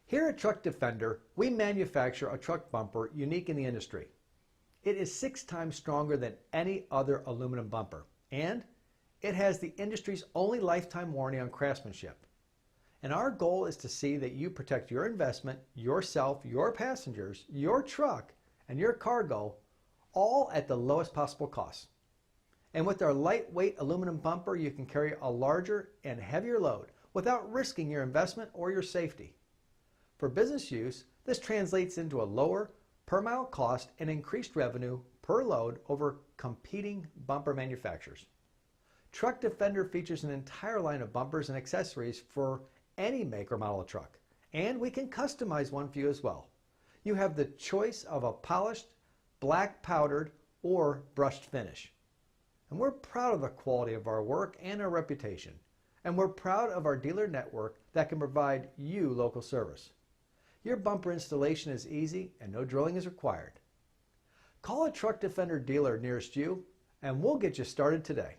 Here at Truck Defender, we manufacture a truck bumper unique in the industry. It is 6 times stronger than any other aluminum bumper, and it has the industry's only lifetime warranty on craftsmanship. And our goal is to see that you protect your investment, yourself, your passengers, your truck, and your cargo, all at the lowest possible cost. And with our lightweight aluminum bumper, you can carry a larger and heavier load without risking your investment or your safety. For business use, this translates into a lower per mile cost and increased revenue per load over competing bumper manufacturers. Truck Defender features an entire line of bumpers and accessories for any make or model of truck, and we can customize one for you as well. You have the choice of a polished, black powdered, or brushed finish. And we're proud of the quality of our work and our reputation, and we're proud of our dealer network that can provide you local service. Your bumper installation is easy and no drilling is required. Call a Truck Defender dealer nearest you and we'll get you started today.